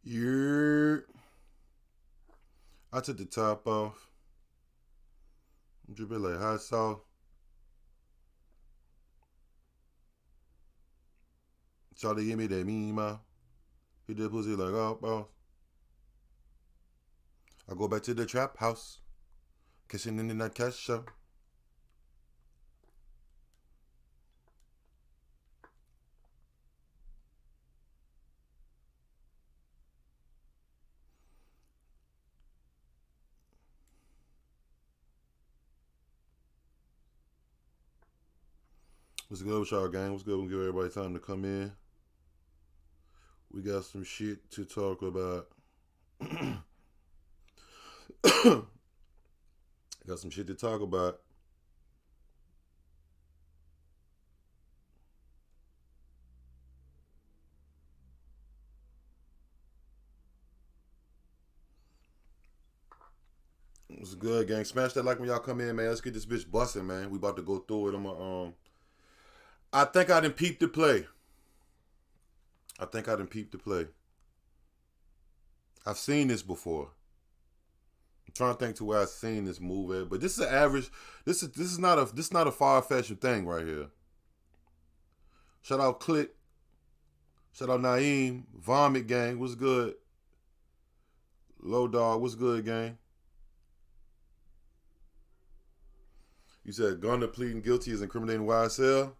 Yeah. I took the top off. I'm dripping like hot sauce. Charlie give me that mean mouth. He did pussy like oh boss. I go back to the trap house. Kissing in that cash show. What's good with y'all, gang? What's good? We'll give everybody time to come in. We got some shit to talk about. Got some shit to talk about. What's good, gang? Smash that like when y'all come in, man. Let's get this bitch busting, man. We about to go through it. I think I done peeped the play. I've seen this before. I'm trying to think to where I've seen this move at, but this is an average. This is not a far fetched thing right here. Shout out Click. Shout out Naeem. Vomit gang. What's good? Low Dog. What's good, gang? You said Gunna pleading guilty is incriminating YSL.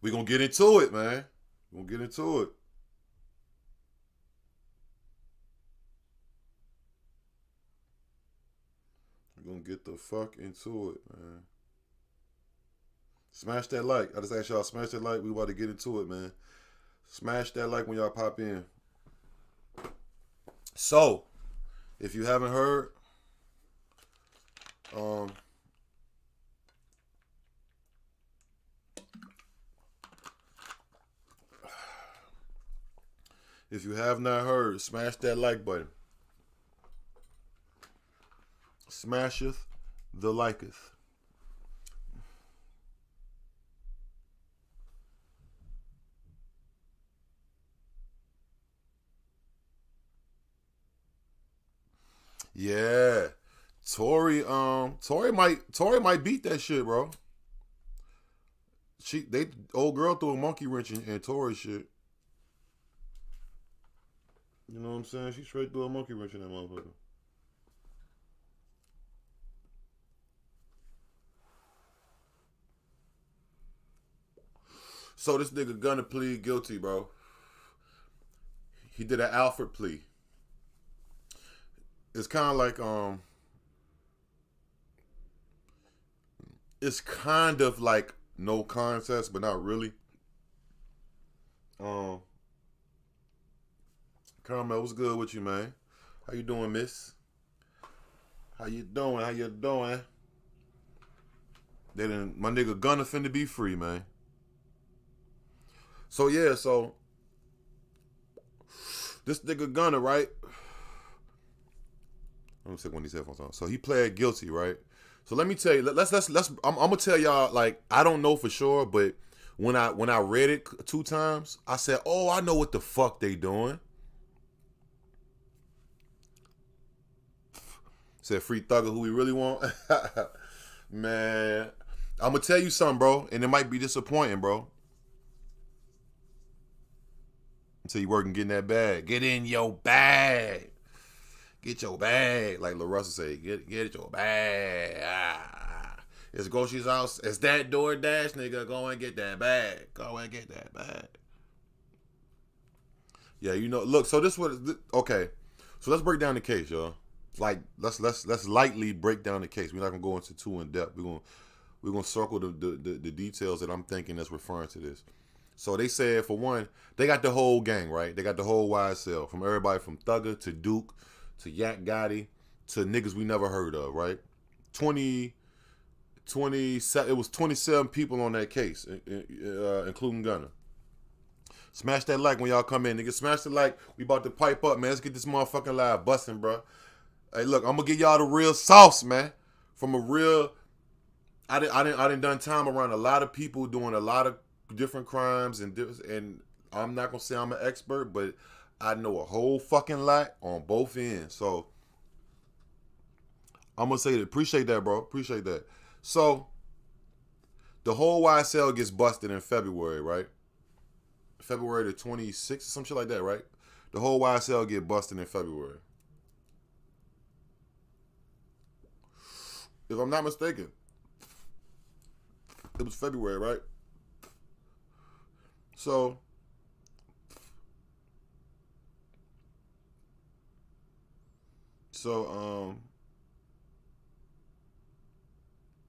We gonna get into it, man. We gonna get into it. We gonna get the fuck into it, man. Smash that like. I just asked y'all, smash that like. We about to get into it, man. Smash that like when y'all pop in. So, if you haven't heard, um, if you have not heard, smash that like button. Smasheth the liketh. Yeah. Tori might beat that shit, bro. They old girl threw a monkey wrench in Tori shit. You know what I'm saying? She straight threw a monkey wrench in that motherfucker. So this nigga gonna plead guilty, bro. He did an Alfred plea. It's kind of like it's kind of like no contest, but not really. Um, Carmel, what's good with you, man? How you doing, miss? How you doing? How you doing? My nigga Gunna finna be free, man. So yeah, so this nigga Gunna, right? Let me take one of these headphones on. So he pled guilty, right? So let me tell you. Let's. I'm gonna tell y'all. Like I don't know for sure, but when I read it two times, I said, "Oh, I know what the fuck they doing." Said free Thugger, who we really want. Man, I'm gonna tell you something, bro, and it might be disappointing, bro. Until you working getting that bag. Get in your bag. Get your bag. Like Lil Russell say, get your bag. It's groceries house. It's that DoorDash, nigga. Go and get that bag. Go and get that bag. Yeah, you know. Look, so this was okay. So let's break down the case, y'all. Like let's lightly break down the case. We're not gonna go into too in depth. We're gonna circle the details that I'm thinking that's referring to this. So they said for one, they got the whole gang, right? They got the whole YSL from everybody from Thugger to Duke to Yak Gotti to niggas we never heard of, right? 20, 27. It was 27 people on that case, including Gunner. Smash that like when y'all come in, nigga. Smash the like. We about to pipe up, man. Let's get this motherfucking live busting, bro. Hey, look, I'm gonna give y'all the real sauce, man. From a real, I didn't done time around a lot of people doing a lot of different crimes and I'm not gonna say I'm an expert, but I know a whole fucking lot on both ends. So I'm gonna say that. Appreciate that, bro. Appreciate that. So the whole YSL gets busted in February, right? February the 26th or some shit like that, right? The whole YSL get busted in February. If I'm not mistaken, it was February, right? So I'm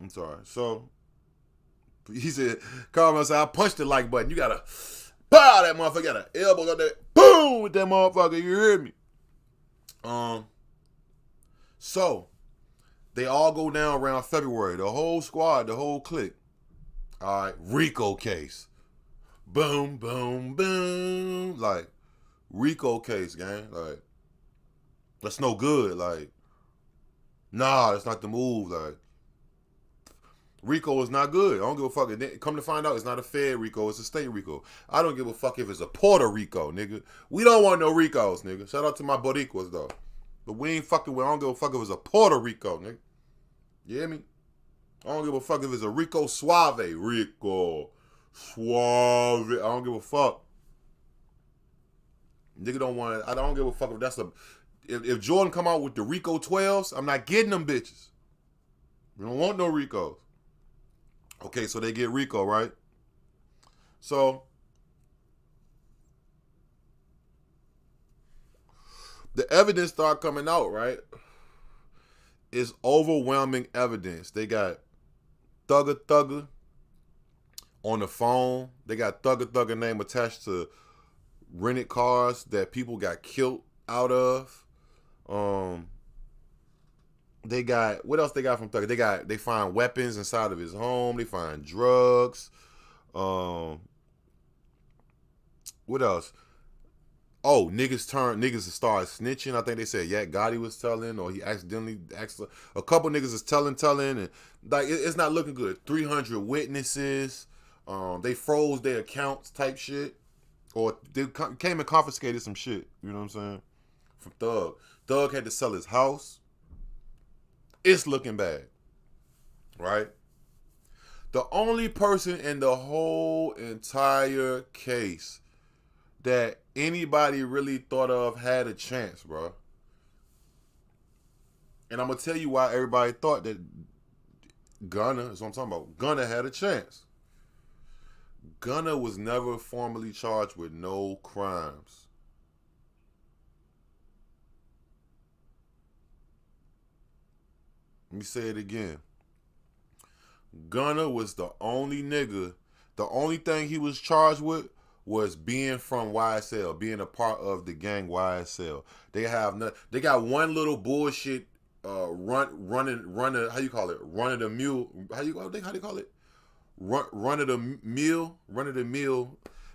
sorry. So he said, Carl said, I punched the like button. You gotta pow that motherfucker, got an elbow got that boom with that motherfucker. You hear me? So they all go down around February. The whole squad, the whole clique. All right, RICO case. Boom, boom, boom. Like, RICO case, gang. Like, that's no good. Like, nah, that's not the move. Like, RICO is not good. I don't give a fuck. Come to find out, it's not a Fed RICO. It's a state RICO. I don't give a fuck if it's a Puerto Rico, nigga. We don't want no RICOs, nigga. Shout out to my Boricuas, though. But we ain't fucking with. I don't give a fuck if it's a Puerto Rico, nigga. You hear me? I don't give a fuck if it's a Rico Suave. Rico Suave. I don't give a fuck. Nigga don't want it. I don't give a fuck if that's a. If Jordan come out with the Rico 12s, I'm not getting them bitches. We don't want no Ricos. Okay, so they get RICO, right? So the evidence start coming out, right? It's overwhelming evidence. They got Thugger on the phone. They got Thugger name attached to rented cars that people got killed out of. They got, what else they got from Thugger? They find weapons inside of his home. They find drugs. What else? Oh, niggas started snitching. I think they said Gotti was telling, or he accidentally a couple niggas is telling, and like it's not looking good. 300 witnesses. They froze their accounts type shit, or they came and confiscated some shit. You know what I'm saying? From Thug. Thug had to sell his house. It's looking bad, right? The only person in the whole entire case that anybody really thought of had a chance, bro. And I'm going to tell you why everybody thought that Gunna, is what I'm talking about. Gunna had a chance. Gunna was never formally charged with no crimes. Let me say it again. Gunna was the only nigga, the only thing he was charged with was being from YSL, being a part of the gang YSL. They got one little bullshit running how you call it? Run of the mule. How do you call it? Run of the mill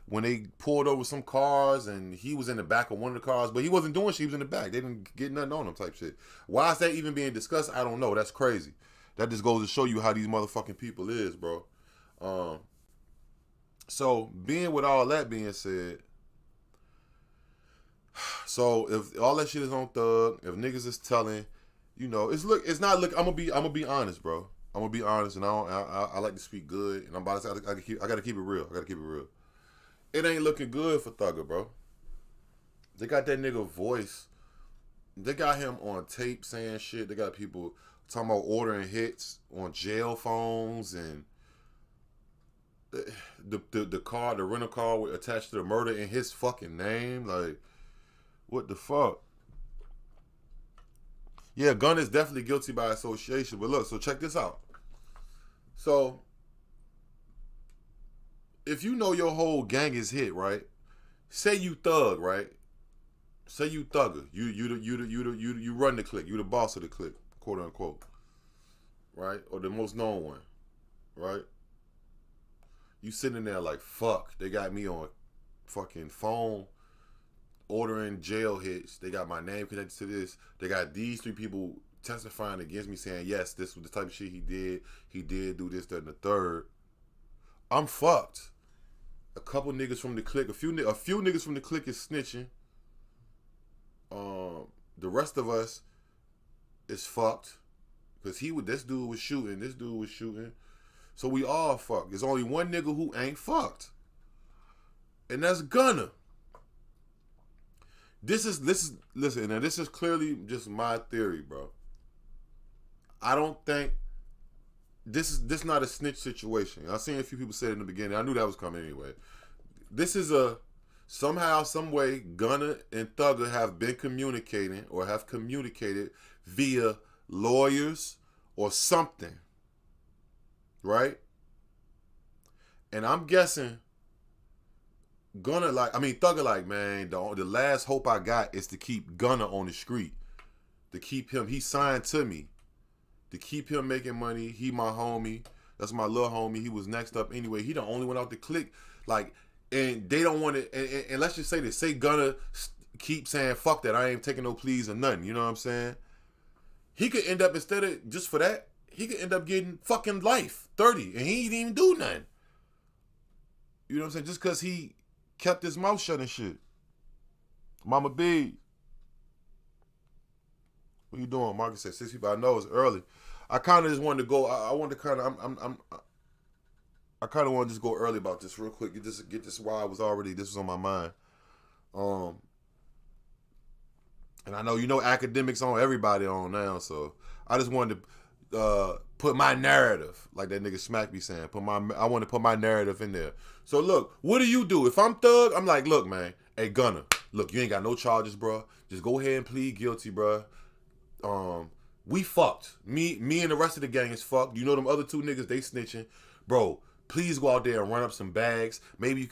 when they pulled over some cars and he was in the back of one of the cars, but he wasn't doing shit, he was in the back. They didn't get nothing on him type shit. Why is that even being discussed? I don't know. That's crazy. That just goes to show you how these motherfucking people is, bro. So being with all that being said, so if all that shit is on Thug, if niggas is telling, you know, I'm gonna be honest, bro. I'm gonna be honest, and I like to speak good, and I'm about to say I gotta keep it real. It ain't looking good for Thugger, bro. They got that nigga voice. They got him on tape saying shit. They got people talking about ordering hits on jail phones, and the rental car attached to the murder in his fucking name. Like, what the fuck? Yeah, Gunna is definitely guilty by association. But look, so check this out. So, if you know your whole gang is hit, right? Say you Thug, right? Say you Thugger. You run the clique. You the boss of the clique, quote unquote. Right? Or the most known one. Right? You sitting there like, fuck, they got me on fucking phone ordering jail hits. They got my name connected to this. They got these 3 people testifying against me saying, yes, this was the type of shit he did. He did do this, that, and the third. I'm fucked. A couple niggas from the clique, a few niggas from the clique is snitching. The rest of us is fucked. Because this dude was shooting. So we all fucked. There's only one nigga who ain't fucked. And that's Gunna. Listen, now this is clearly just my theory, bro. I don't think this not a snitch situation. I seen a few people say it in the beginning. I knew that was coming anyway. This is somehow, some way, Gunna and Thugger have been communicating or have communicated via lawyers or something, right? And I'm guessing Thugger like, man, the last hope I got is to keep Gunna on the street, to keep him. He signed to me, to keep him making money. He my homie. That's my little homie. He was next up anyway. He the only one out the clique. Like, and they don't want it. And let's just say this. Say Gunna keep saying, fuck that. I ain't taking no pleas or nothing. You know what I'm saying? He could end up, instead of just for that, he could end up getting fucking life, 30. And he ain't even do nothing. You know what I'm saying? Just because he kept his mouth shut and shit. Mama B. What you doing? Marcus said 6 people. I know it's early. I kind of just wanted to go. I wanted to kind of. I kind of want to just go early about this real quick. Get this while this was on my mind. And I know academics on everybody on now, so I just wanted to put my narrative, like that nigga Smack be saying. I want to put my narrative in there. So look, what do you do? If I'm Thug, I'm like, look, man, hey Gunna, look, you ain't got no charges, bro. Just go ahead and plead guilty, bro. We fucked. Me and the rest of the gang is fucked. You know them other two niggas, they snitching. Bro, please go out there and run up some bags. Maybe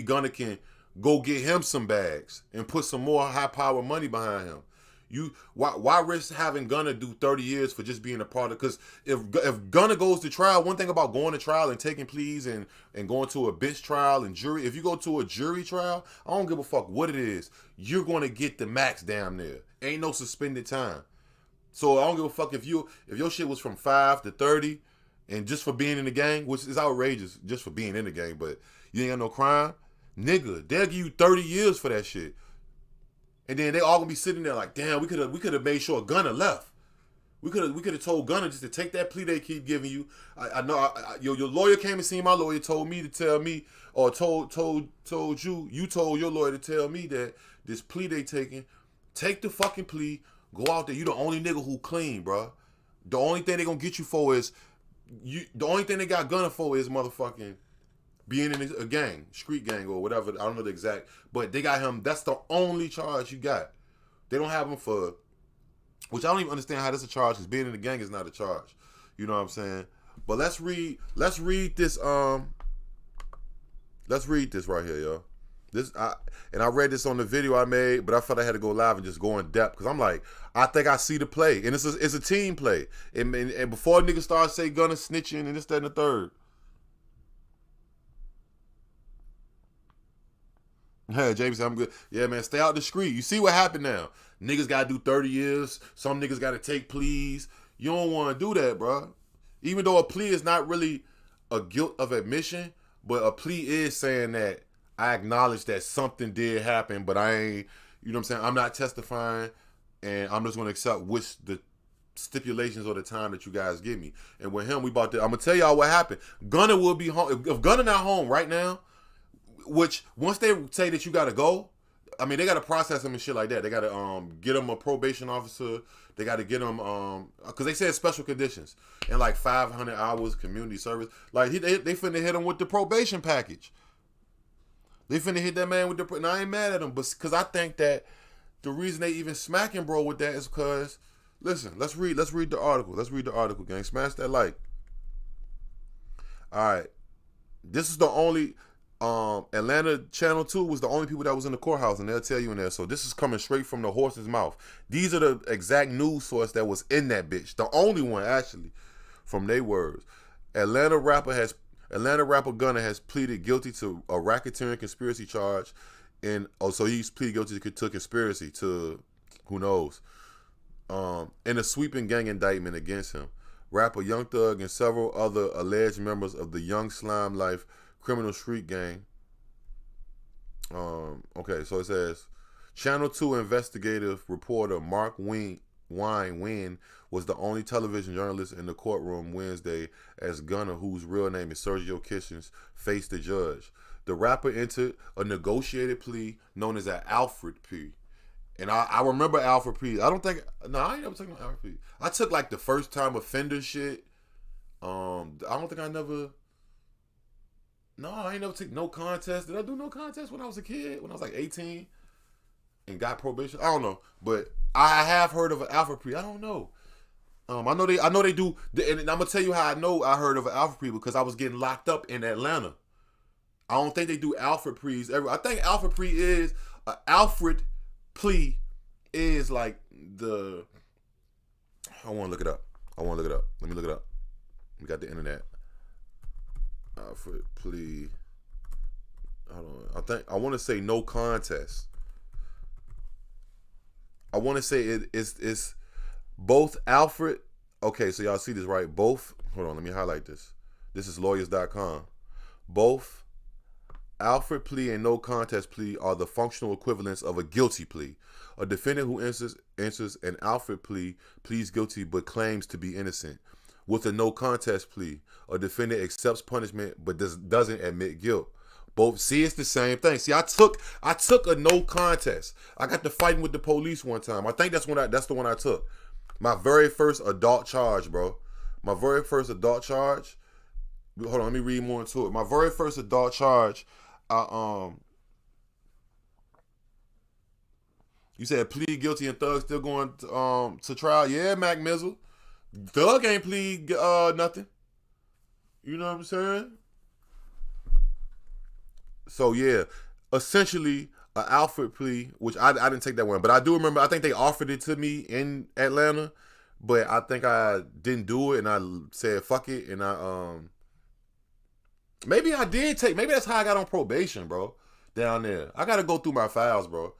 Gunna can go get him some bags and put some more high power money behind him. Why risk having Gunna do 30 years for just being a part of? Because if Gunna goes to trial, one thing about going to trial and taking pleas and going to a bench trial and jury, if you go to a jury trial, I don't give a fuck what it is, you're going to get the max damn near. Ain't no suspended time. So I don't give a fuck if your shit was from 5 to 30 and just for being in the gang, which is outrageous just for being in the gang, but you ain't got no crime, nigga, they'll give you 30 years for that shit. And then they all gonna be sitting there like, damn, we could have made sure Gunna left. We could have told Gunna just to take that plea they keep giving you. I know your lawyer came and seen my lawyer, told me to tell me, or told you told your lawyer to tell me that this plea they taking, take the fucking plea, go out there. You the only nigga who clean, bro. The only thing they gonna get you for is the only thing they got Gunna for is motherfucking being in a gang, street gang or whatever. I don't know the exact, but they got him. That's the only charge you got. They don't have him for, which I don't even understand how that's a charge, because being in the gang is not a charge. You know what I'm saying? But let's read this. Let's read this right here, yo. I read this on the video I made, but I felt I had to go live and just go in depth, because I'm like, I think I see the play, and it's a team play. And before niggas start say Gunna snitching and this, that, and the third. Hey, James said, I'm good. Yeah, man, stay out the street. You see what happened now? Niggas got to do 30 years. Some niggas got to take pleas. You don't want to do that, bro. Even though a plea is not really a guilt of admission, but a plea is saying that I acknowledge that something did happen, but I ain't, you know what I'm saying? I'm not testifying, and I'm just going to accept which the stipulations or the time that you guys give me. And with him, I'm going to tell y'all what happened. Gunna will be home. If Gunna not home right now, which once they say that you got to go, I mean, they got to process him and shit like that. They got to get him a probation officer. They got to get him, because they said special conditions and like 500 hours community service. Like, they finna hit him with the probation package. They finna hit that man with the, and I ain't mad at him, but because I think that the reason they even smacking bro with that is because, listen, let's read the article. Let's read the article, gang. Smash that like. All right. This is the only, Atlanta Channel 2 was the only people that was in the courthouse, and they'll tell you in there. So this is coming straight from the horse's mouth. These are the exact news source that was in that bitch. The only one, actually, from their words. Atlanta rapper Gunna has pleaded guilty to a racketeering conspiracy charge, so he's pleaded guilty to conspiracy to, who knows, in a sweeping gang indictment against him. Rapper Young Thug and several other alleged members of the Young Slime Life criminal street gang. Okay, so it says, Channel 2 investigative reporter Mark Wynn was the only television journalist in the courtroom Wednesday as Gunna, whose real name is Sergio Kitchens, faced the judge. The rapper entered a negotiated plea known as an Alfred plea. And I remember Alfred plea. I ain't never taken no Alfred plea. I took like the first time offender shit. I don't think I never. No, I ain't never took no contest. Did I do no contest when I was a kid? When I was like 18 and got probation? I don't know, but I have heard of an Alfred plea. I don't know. I know they do, and I'm gonna tell you how I know I heard of an Alfred plea because I was getting locked up in Atlanta. I don't think they do Alfred pleas I think Alfred plea is Alfred plea is like the. I want to look it up. Let me look it up. We got the internet. Alfred plea. Hold on. I want to say no contest. I want to say it's both Alfred. Okay, so y'all see this, right? Both. Hold on, let me highlight this. This is lawyers.com. Both Alfred plea and no contest plea are the functional equivalents of a guilty plea. A defendant who enters an Alfred plea pleads guilty but claims to be innocent. With a no contest plea, a defendant accepts punishment but doesn't admit guilt. Both, see, it's the same thing. See, I took a no contest. I got to fighting with the police one time. I think that's the one I took. My very first adult charge, bro. My very first adult charge. Hold on, let me read more into it. My very first adult charge. You said plead guilty and Thug still going to trial. Yeah, Mac Mizzle. Thug ain't plead nothing. You know what I'm saying? So yeah, essentially an Alfred plea, which I didn't take that one, but I do remember. I think they offered it to me in Atlanta, but I think I didn't do it, and I said fuck it, and maybe I did take. Maybe that's how I got on probation, bro. Down there, I gotta go through my files, bro,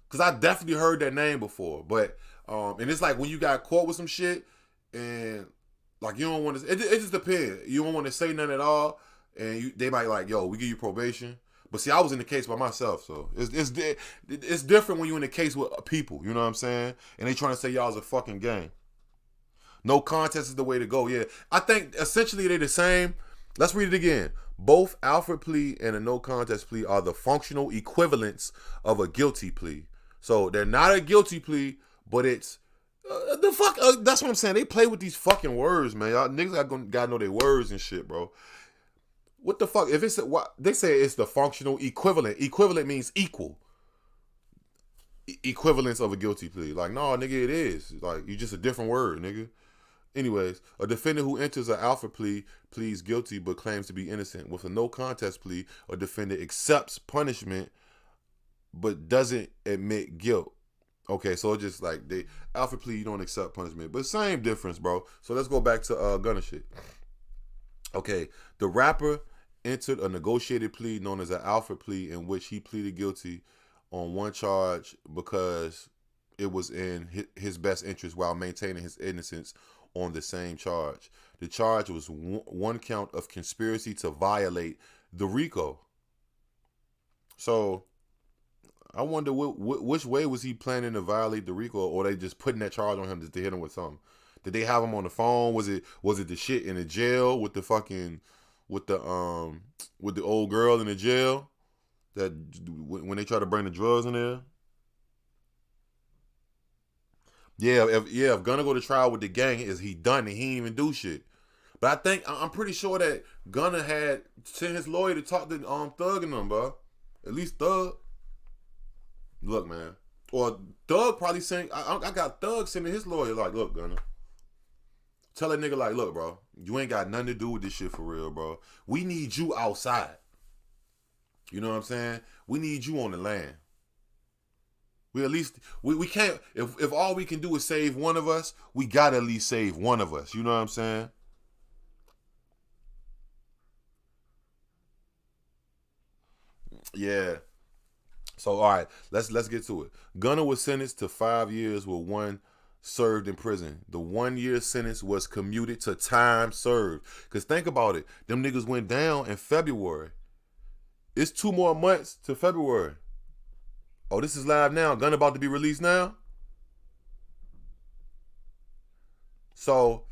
because I definitely heard that name before. But and it's like when you got caught with some shit, and like you don't want to. It just depends. You don't want to say nothing at all, and they might like, yo, we give you probation. But see, I was in the case by myself, so it's different when you're in the case with people. You know what I'm saying? And they trying to say y'all's a fucking gang. No contest is the way to go. Yeah, I think essentially they're the same. Let's read it again. Both Alfred plea and a no contest plea are the functional equivalents of a guilty plea. So they're not a guilty plea, but it's the fuck. That's what I'm saying. They play with these fucking words, man. Y'all niggas gotta know their words and shit, bro. What the fuck? If it's what they say, it's the functional equivalent. Equivalent means equal. Equivalence of a guilty plea. Like, no, nigga, it is. Like, you just a different word, nigga. Anyways, a defendant who enters an Alfred plea pleads guilty but claims to be innocent. With a no contest plea, a defendant accepts punishment but doesn't admit guilt. Okay, so it's just like the Alfred plea, you don't accept punishment, but same difference, bro. So let's go back to Gunna shit. Okay, the rapper entered a negotiated plea known as an Alfred plea in which he pleaded guilty on one charge because it was in his best interest while maintaining his innocence on the same charge. The charge was one count of conspiracy to violate the R.I.C.O. So I wonder which way was he planning to violate the R.I.C.O, or they just putting that charge on him just to hit him with something? Did they have him on the phone? Was it the shit in the jail with the fucking with the old girl in the jail that when they try to bring the drugs in there? Yeah, if Gunna go to trial with the gang, is he done and he ain't even do shit? But I'm pretty sure that Gunna had sent his lawyer to talk to Thug and them, bro. At least Thug. Look, man. Or Thug probably sent. I got Thug sending his lawyer like, look, Gunna. Tell that nigga like, look, bro, you ain't got nothing to do with this shit for real, bro. We need you outside. You know what I'm saying? We need you on the land. We at least we can't if all we can do is save one of us, we gotta at least save one of us. You know what I'm saying? Yeah. So all right, let's get to it. Gunna was sentenced to 5 years with one served in prison. The 1 year sentence was commuted to time served. Cause think about it, them niggas went down in February. It's 2 more months to February. Oh, this is live now. Gunna about to be released now. So,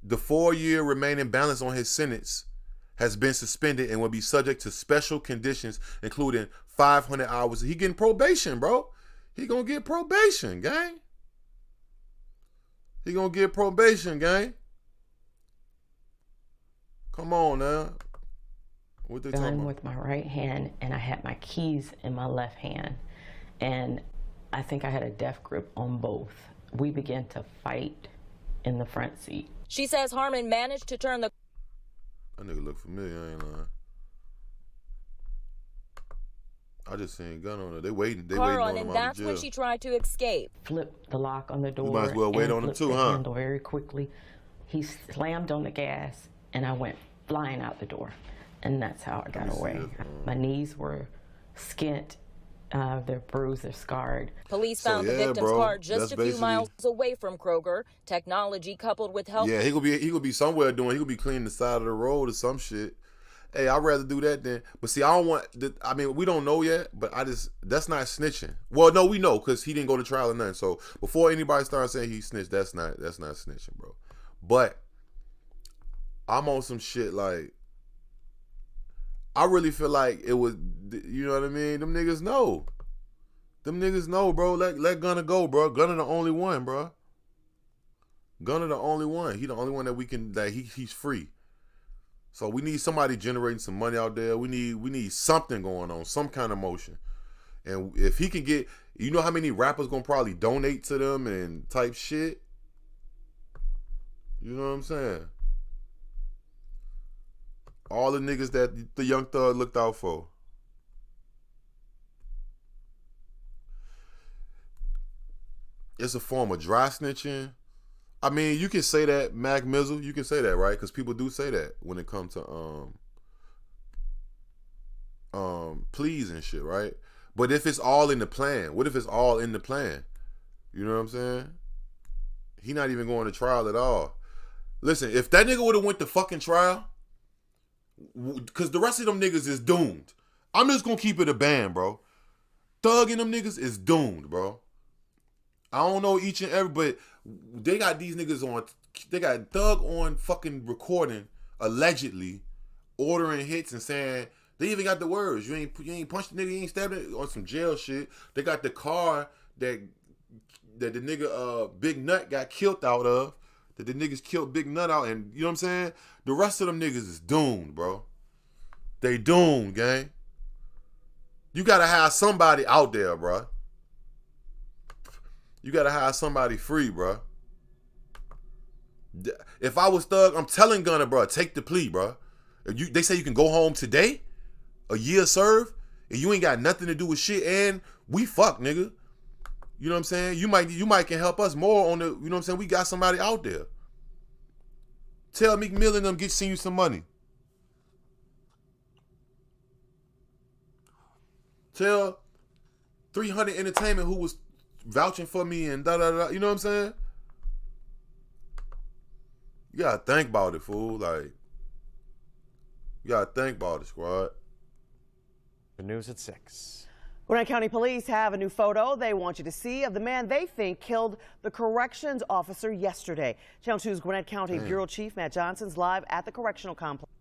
the 4-year remaining balance on his sentence has been suspended and will be subject to special conditions, including 500 hours. He getting probation, bro. He gonna get probation, gang. He gonna get probation, gang. Come on now. What they talking Gun about? with my right hand, and I had my keys in my left hand, and I think I had a death grip on both. We began to fight in the front seat. She says Harmon managed to turn the... That nigga look familiar, I ain't lying. I just seen Gun on it. They waiting car on on, him and out that's of when jail. she tried to escape. Flipped the lock on the door. You might as well wait and on him flipped too, the huh? handle very quickly. He slammed on the gas, and I went flying out the door, and that's how I got away. My knees were skint. They're bruised, they're scarred. Police found the victim's car just a few miles away from Kroger. Technology coupled with help. Yeah, he could be somewhere doing. He could be cleaning the side of the road or some shit. Hey, I'd rather do that than. But see, I don't want. I mean, we don't know yet. But that's not snitching. Well, no, we know because he didn't go to trial or nothing. So before anybody starts saying he snitched, that's not snitching, bro. But I'm on some shit like. I really feel like it was, you know what I mean? Them niggas know. Them niggas know, bro. Let Gunna go, bro. Gunna the only one, bro. Gunna the only one. He the only one that we can, that he's free. So we need somebody generating some money out there. We need something going on, some kind of motion. And if he can get, you know how many rappers gonna probably donate to them and type shit? You know what I'm saying? All the niggas that the Young Thug looked out for. It's a form of dry snitching. I mean, you can say that, Mac Mizzle, you can say that, right? Because people do say that when it comes to pleas and shit, right? But if it's all in the plan, what if it's all in the plan? You know what I'm saying? He not even going to trial at all. Listen, if that nigga would have went to fucking trial, because the rest of them niggas is doomed. I'm just gonna keep it a band, bro. Thug and them niggas is doomed, bro. I don't know each and every, but they got these niggas on. They got Thug on fucking recording, allegedly ordering hits and saying they even got the words. You ain't punched the nigga, you ain't stabbed it, on some jail shit. They got the car that the nigga Big Nut got killed out of. That the niggas killed Big Nut out, and you know what I'm saying? The rest of them niggas is doomed, bro. They doomed, gang. You gotta have somebody out there, bro. You gotta have somebody free, bro. If I was Thug, I'm telling Gunna, bro, take the plea, bro. They say you can go home today, a year served, and you ain't got nothing to do with shit, and we fuck, nigga. You know what I'm saying? You might can help us more on the, you know what I'm saying? We got somebody out there. Tell Meek Mill and them send you some money. Tell 300 Entertainment who was vouching for me and da-da-da. You know what I'm saying? You gotta think about it, fool. Like, you gotta think about it, squad. The news at 6. Gwinnett County Police have a new photo they want you to see of the man they think killed the corrections officer yesterday. Channel 2's Gwinnett County Bureau Chief Matt Johnson's live at the correctional complex.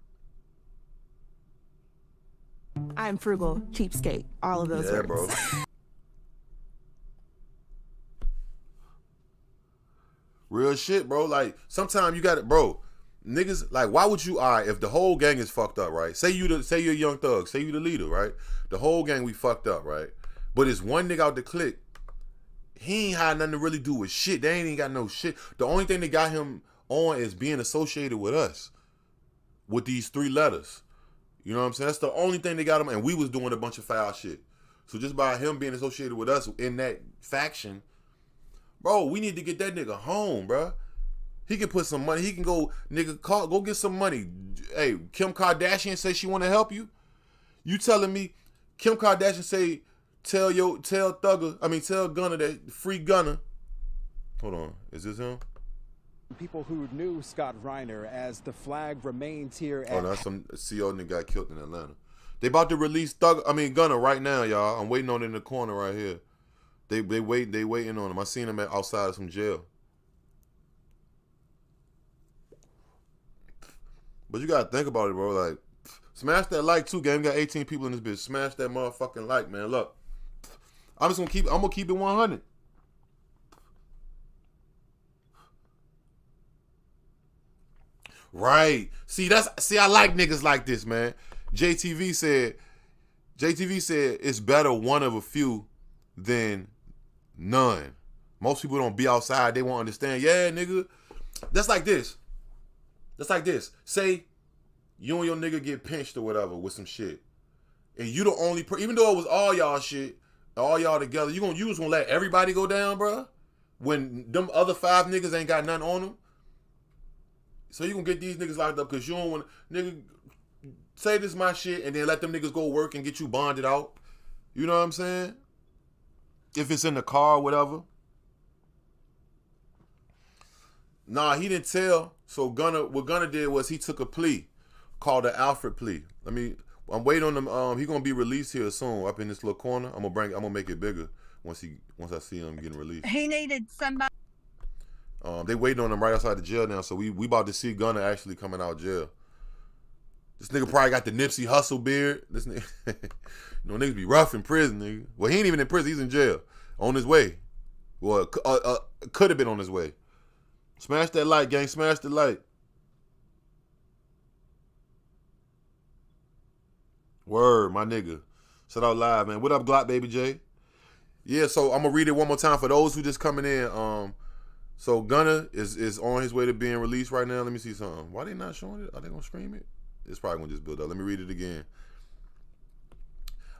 I'm frugal, cheapskate, all of those words. Bro. Real shit, bro. Like, sometimes you got it, bro. Niggas, like, why would you, all right, if the whole gang is fucked up, right? Say you're Young Thug, say you the leader, right? The whole gang, we fucked up, right? But it's one nigga out the clique. He ain't had nothing to really do with shit. They ain't even got no shit. The only thing that got him on is being associated with us. With these 3 letters. You know what I'm saying? That's the only thing that got him, and we was doing a bunch of foul shit. So just by him being associated with us in that faction, bro, we need to get that nigga home, bro. He can put some money. He can go, nigga, go get some money. Hey, Kim Kardashian say she want to help you. You telling me Kim Kardashian say tell Gunna that free Gunna. Hold on, is this him? People who knew Scott Reiner as the flag remains here. Oh, no, that's some CO nigga got killed in Atlanta. They about to release Gunna right now, y'all. I'm waiting on it in the corner right here. They waiting on him. I seen him outside of some jail. But you gotta think about it, bro. Like, smash that like too, game. We got 18 people in this bitch. Smash that motherfucking like, man. Look, I'm gonna keep it 100. Right. See, I like niggas like this, man. JTV said it's better one of a few than none. Most people don't be outside. They won't understand. Yeah, nigga. That's like this. Say you and your nigga get pinched or whatever with some shit. And you the only even though it was all y'all shit, all y'all together, you was gonna let everybody go down, bro? When them other 5 niggas ain't got nothing on them? So you gonna get these niggas locked up because you don't want nigga say this my shit and then let them niggas go work and get you bonded out. You know what I'm saying? If it's in the car or whatever. Nah, he didn't tell. So what Gunna did was he took a plea called the Alfred plea. I'm waiting on him. He gonna be released here soon up in this little corner. I'm gonna make it bigger once I see him getting released. He needed somebody. They waiting on him right outside the jail now, so we about to see Gunna actually coming out of jail. This nigga probably got the Nipsey Hussle beard. This nigga, niggas be rough in prison, nigga. Well, he ain't even in prison. He's in jail, on his way. Well, could have been on his way. Smash that like, gang. Smash the like. Word, my nigga. Shout out live, man. What up, Glock, baby J? Yeah, so I'm gonna read it one more time for those who just coming in. So Gunna is on his way to being released right now. Let me see something. Why they not showing it? Are they gonna stream it? It's probably gonna just build up. Let me read it again.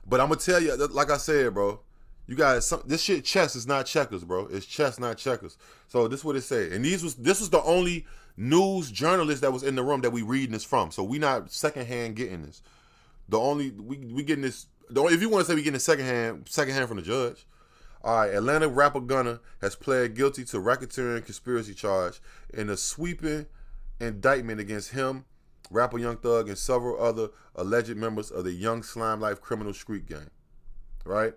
But I'm gonna tell you, like I said, bro, you guys, this shit chess is not checkers, bro. It's chess, not checkers. So this is what it say. And this was the only news journalist that was in the room that we reading this from. So we not secondhand getting this. We getting this. If you want to say we getting it secondhand from the judge. All right, Atlanta rapper Gunna has pled guilty to racketeering conspiracy charge in a sweeping indictment against him, rapper Young Thug, and several other alleged members of the Young Slime Life criminal street gang. Right?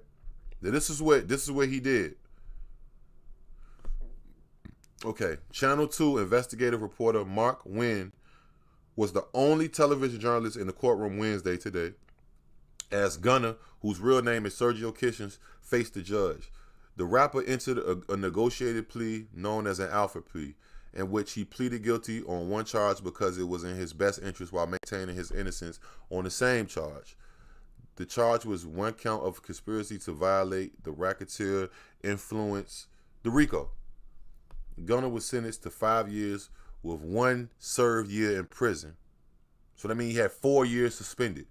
Now this is what he did. Okay, Channel 2 investigative reporter Mark Wynn was the only television journalist in the courtroom Wednesday today as Gunna, whose real name is Sergio Kitchens, faced the judge. The rapper entered a negotiated plea known as an Alfred plea, in which he pleaded guilty on one charge because it was in his best interest while maintaining his innocence on the same charge. The charge was one count of conspiracy to violate the racketeer influence, the R.I.C.O. Gunna was sentenced to 5 years with 1 served year in prison. So that means he had 4 years suspended.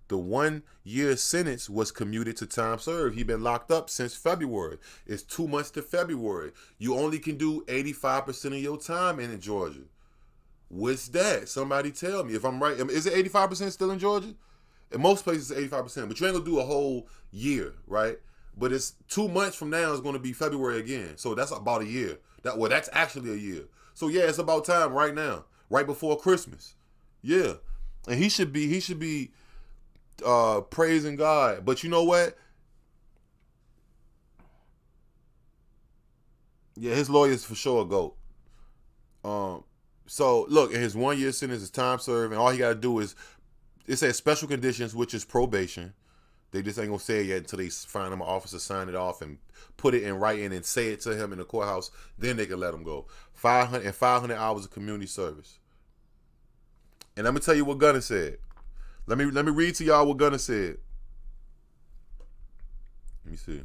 The 1 year sentence was commuted to time served. He'd been locked up since February. It's 2 months to February. You only can do 85% of your time in Georgia. What's that? Somebody tell me if I'm right. Is it 85% still in Georgia? In most places, it's 85%. But you ain't gonna do a whole year, right? But it's 2 months from now is gonna be February again. So that's about a year. That's actually a year. So yeah, it's about time right now, right before Christmas. Yeah, and he should be praising God. But you know what? Yeah, his lawyer's for sure a GOAT. So look, in his 1 year sentence is time served, and all he got to do is, it says special conditions, which is probation. They just ain't gonna say it yet until they find him an officer, sign it off, and put it in writing and say it to him in the courthouse. Then they can let him go. 500 hours of community service. And I'm gonna tell you what Gunna said. Let me read to y'all what Gunna said. Let me see.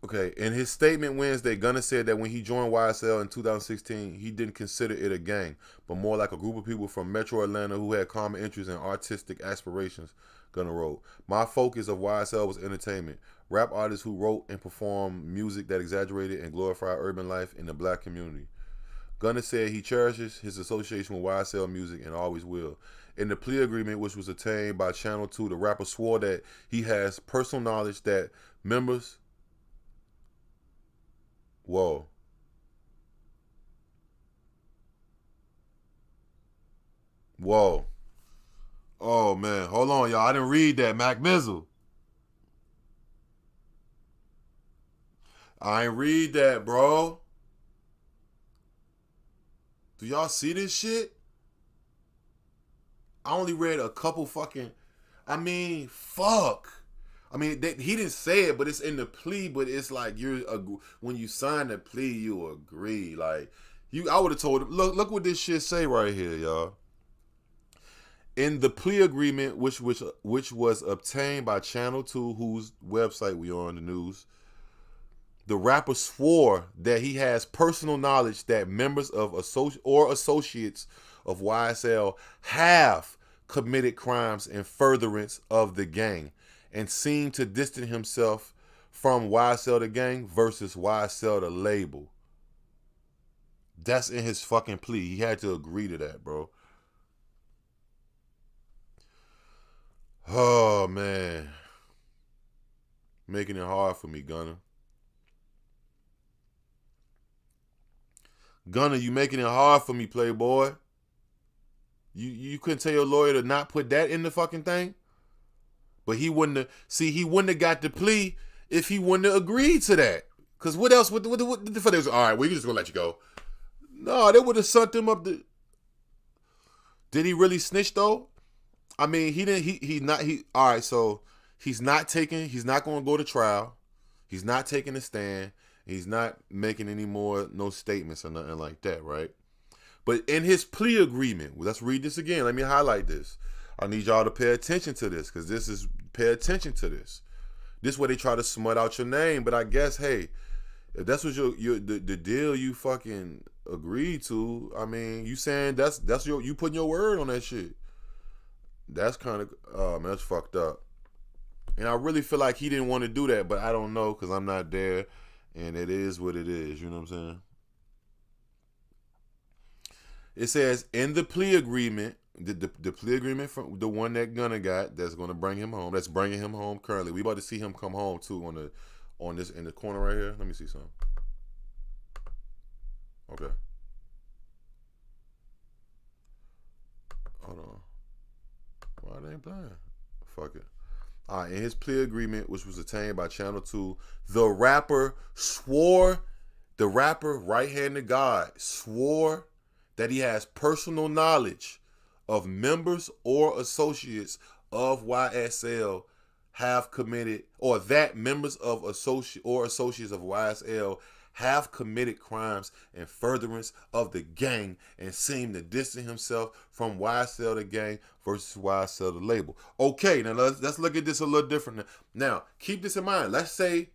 Okay, in his statement Wednesday, Gunna said that when he joined YSL in 2016, he didn't consider it a gang, but more like a group of people from Metro Atlanta who had common interests and artistic aspirations. Gunna wrote, "My focus of YSL was entertainment, rap artists who wrote and performed music that exaggerated and glorified urban life in the black community." Gunna said he cherishes his association with YSL music and always will. In the plea agreement, which was obtained by Channel 2, the rapper swore that he has personal knowledge that members... Whoa. Whoa. Oh, man. Hold on, y'all. I didn't read that. Mac Mizzle. I ain't read that, bro. Do y'all see this shit? I only read a couple fucking... I mean, fuck. I mean, he didn't say it, but it's in the plea. But it's like when you sign the plea, you agree. Like I would have told him, look what this shit say right here, y'all. In the plea agreement, which was obtained by Channel 2, whose website we are on the news, the rapper swore that he has personal knowledge that members of associates of YSL have committed crimes in furtherance of the gang, and seemed to distance himself from YSL the gang versus YSL the label. That's in his fucking plea. He had to agree to that, bro. Oh, man. Making it hard for me, Gunna. Gunna, you making it hard for me, Playboy. You couldn't tell your lawyer to not put that in the fucking thing? But he wouldn't have got the plea if he wouldn't have agreed to that. Because what else would the fuck? All right, we're just gonna let you go. No, they would have sent him up the... Did he really snitch though? I mean, all right, so he's not going to go to trial. He's not taking a stand. He's not making no statements or nothing like that, right? But in his plea agreement, let's read this again. Let me highlight this. I need y'all to pay attention to this, because pay attention to this. This is where they try to smut out your name, but I guess, hey, if that's what the deal you fucking agreed to, I mean, you saying you putting your word on that shit. That's kind of, man, that's fucked up. And I really feel like he didn't want to do that, but I don't know, because I'm not there, and it is what it is, you know what I'm saying? It says, in the plea agreement, the plea agreement from the one that Gunna got, that's going to bring him home, that's bringing him home currently. We about to see him come home, too, on this, in the corner right here. Let me see something. Okay. Hold on. Why they ain't playing? Fuck it. All right, in his plea agreement, which was obtained by Channel 2, the rapper, right-handed God, swore that he has personal knowledge of members or associates of YSL have committed, or that members of associates of YSL have committed crimes in furtherance of the gang, and seem to distance himself from YSL the gang versus YSL the label. Okay, now let's look at this a little different. Now, keep this in mind. Let's say,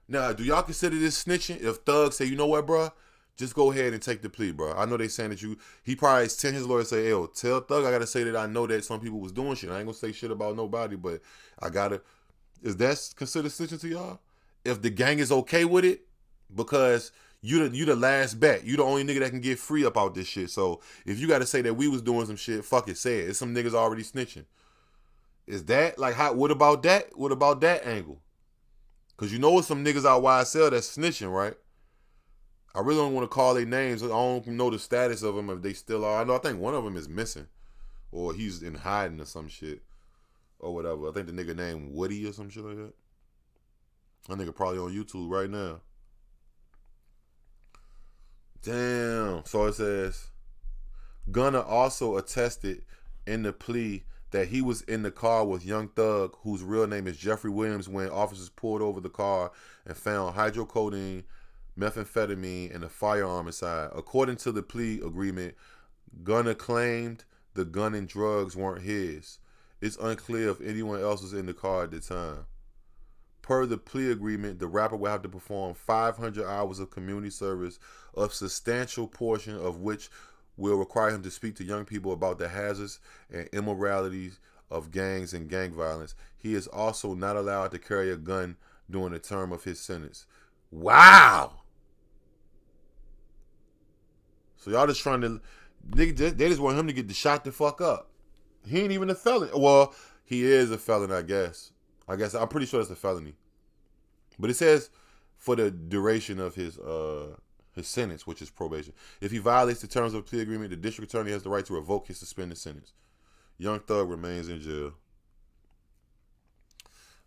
now, do y'all consider this snitching if Thug say, you know what, bro? Just go ahead and take the plea, bro. I know they saying that he probably sent his lawyer say, yo, tell Thug I got to say that I know that some people was doing shit. I ain't going to say shit about nobody, but is that considered snitching to y'all? If the gang is okay with it? Because you the last bet. You the only nigga that can get free up out this shit. So if you got to say that we was doing some shit, fuck it, say it. It's some niggas already snitching. Is that like how? What about that? What about that angle? Because you know it's some niggas out YSL that's snitching, right? I really don't want to call their names. I don't know the status of them if they still are. I think one of them is missing, or he's in hiding or some shit, or whatever. I think the nigga named Woody or some shit like that. That nigga probably on YouTube right now. Damn. So it says, Gunna also attested in the plea that he was in the car with Young Thug, whose real name is Jeffrey Williams, when officers pulled over the car and found hydrocodone, methamphetamine, and a firearm inside. According to the plea agreement, Gunna claimed the gun and drugs weren't his. It's unclear if anyone else was in the car at the time. Per the plea agreement, the rapper will have to perform 500 hours of community service, a substantial portion of which will require him to speak to young people about the hazards and immoralities of gangs and gang violence. He is also not allowed to carry a gun during the term of his sentence. Wow! So y'all just trying to... They just want him to get shot the fuck up. He ain't even a felon. Well, he is a felon, I guess. I'm pretty sure it's a felony. But it says for the duration of his sentence, which is probation. If he violates the terms of the plea agreement, the district attorney has the right to revoke his suspended sentence. Young Thug remains in jail.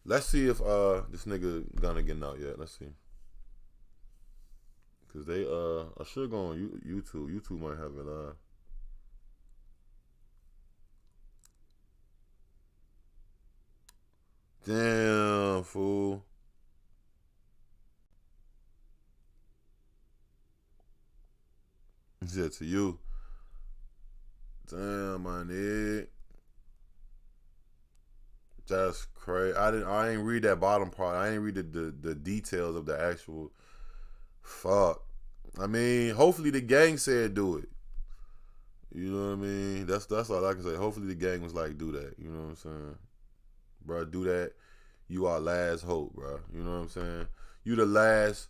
Let's see if this nigga Gunna getting out yet. Let's see. Cause they I should go on YouTube. YouTube might have it live. Damn, fool. He said to you. Damn, my nigga. That's crazy. I ain't read that bottom part. I ain't read the details of the actual. Fuck. I mean, hopefully the gang said do it. You know what I mean? That's all I can say. Hopefully the gang was like, do that. You know what I'm saying? Bro, do that. You our last hope, bro. You know what I'm saying? You the last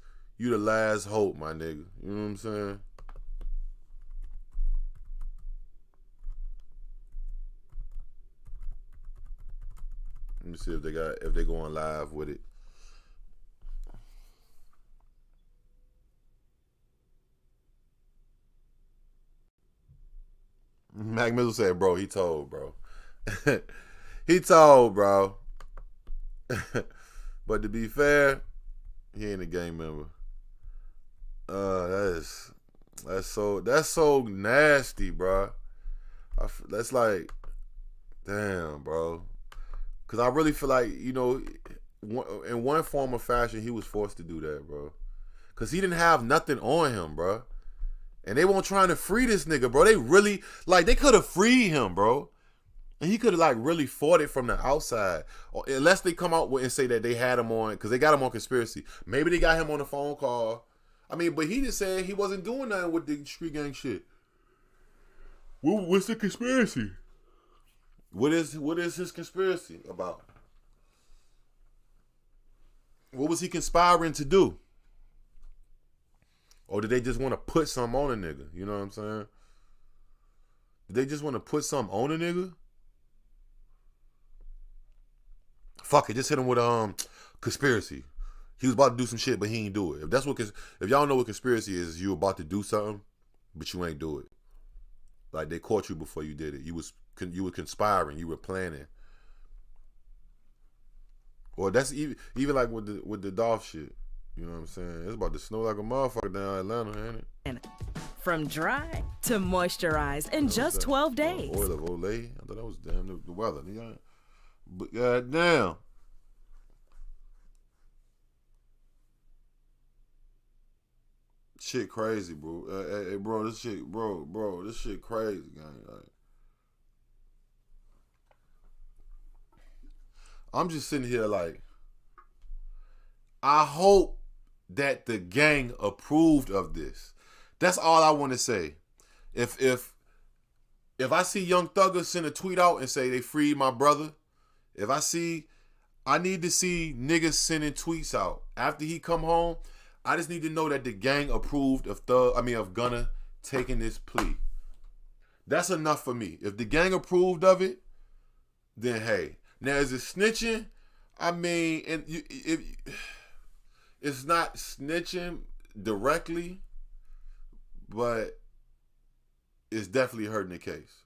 hope, my nigga. You know what I'm saying? Let me see if they going live with it. Mac Mizzle said, bro, he told, bro. He told, bro. But to be fair, he ain't a gang member. That's so nasty, bro. That's like, damn, bro. Cause I really feel like, you know, in one form or fashion, he was forced to do that, bro. Cause he didn't have nothing on him, bro. And they weren't trying to free this nigga, bro. They really, like, they could have freed him, bro. And he could have, like, really fought it from the outside. Or unless they come out and say that they had him on, because they got him on conspiracy. Maybe they got him on a phone call. I mean, but he just said he wasn't doing nothing with the street gang shit. What's the conspiracy? What is his conspiracy about? What was he conspiring to do? Or did they just want to put something on a nigga? You know what I'm saying? Did they just want to put something on a nigga? Fuck it, just hit him with conspiracy. He was about to do some shit, but he ain't do it. If y'all know what conspiracy is, you about to do something, but you ain't do it. Like they caught you before you did it. You were conspiring. You were planning. Or that's even like with the Dolph shit. You know what I'm saying? It's about to snow like a motherfucker down in Atlanta, ain't it? From dry to moisturized in just 12 days. Oil of Olay. I thought that was damn the weather. But goddamn. Shit crazy, bro. Hey, bro, this shit crazy, gang. Like, I'm just sitting here like, I hope that the gang approved of this. That's all I want to say. If I see Young Thugger send a tweet out and say they freed my brother, I need to see niggas sending tweets out after he come home. I just need to know that the gang approved of Gunna taking this plea. That's enough for me. If the gang approved of it, then hey. Now is it snitching? I mean, it's not snitching directly, but it's definitely hurting the case.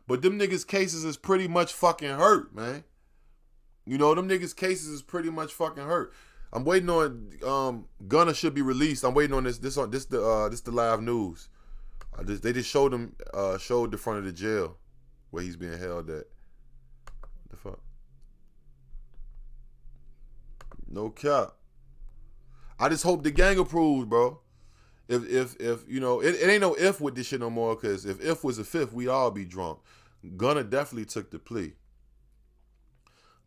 But them niggas' cases is pretty much fucking hurt, man. You know, them niggas' cases is pretty much fucking hurt. I'm waiting on Gunna should be released. I'm waiting on this the live news. They just showed the front of the jail where he's being held at. The fuck? No cap. I just hope the gang approves, bro. If you know, it ain't no if with this shit no more, because if was a fifth, we'd all be drunk. Gunna definitely took the plea.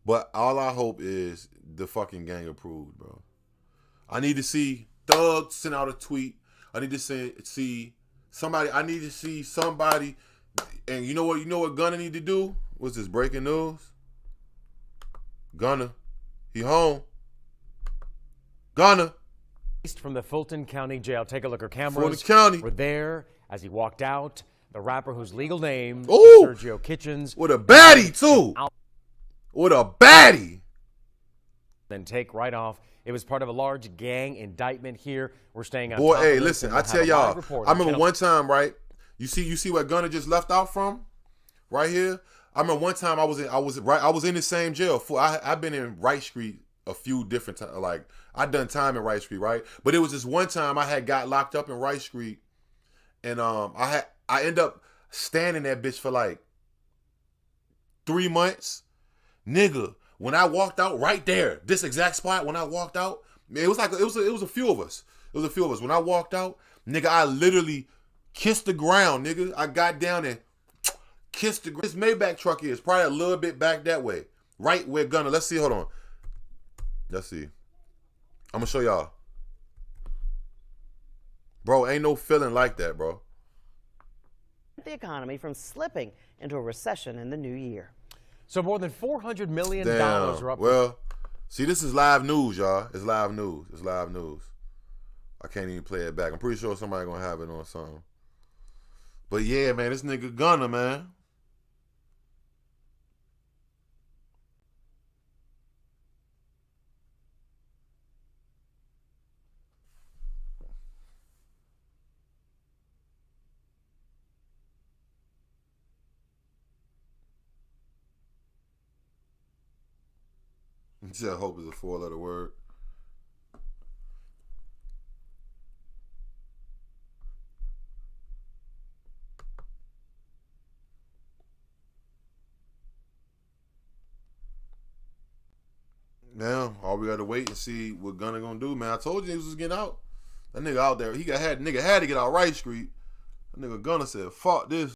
But all I hope is the fucking gang approved, bro. I need to see Thug send out a tweet. I need to see somebody. I need to see somebody. And you know what Gunna need to do? What's this, breaking news? Gunna, he home. Gunna. From the Fulton County Jail. Take a look. Our cameras Fulton County were there as he walked out. The rapper whose legal name is Ooh, Sergio Kitchens. With a baddie, too. With a baddie. Then take right off. It was part of a large gang indictment here. We're staying on Boy, top hey, of this, listen, and we'll I tell have a live y'all, report I on remember Channel one time, right? You see what Gunna just left out from? right here. I remember one time I was in the same jail. I've been in Wright Street a few different times. Like I done time in Wright Street, right? But it was this one time I had got locked up in Wright Street, and I ended up standing that bitch for like 3 months, nigga. When I walked out, right there, this exact spot. When I walked out, it was a few of us. It was a few of us. When I walked out, nigga, I literally kissed the ground, nigga. I got down and kissed the ground. This Maybach truck is probably a little bit back that way, right where Gunna. Let's see. Hold on. Let's see. I'm gonna show y'all, bro. Ain't no feeling like that, bro. The economy from slipping into a recession in the new year. So more than $400 million Damn. are up. Well, see, this is live news, y'all. It's live news. It's live news. I can't even play it back. I'm pretty sure somebody gonna have it on something. But yeah, man, this nigga Gunna, man. He said hope is a 4-letter word. Now, all we gotta wait and see what Gunna gonna do, man. I told you he was getting out. That nigga out there, nigga had to get out Wright Street. That nigga Gunna said, fuck this.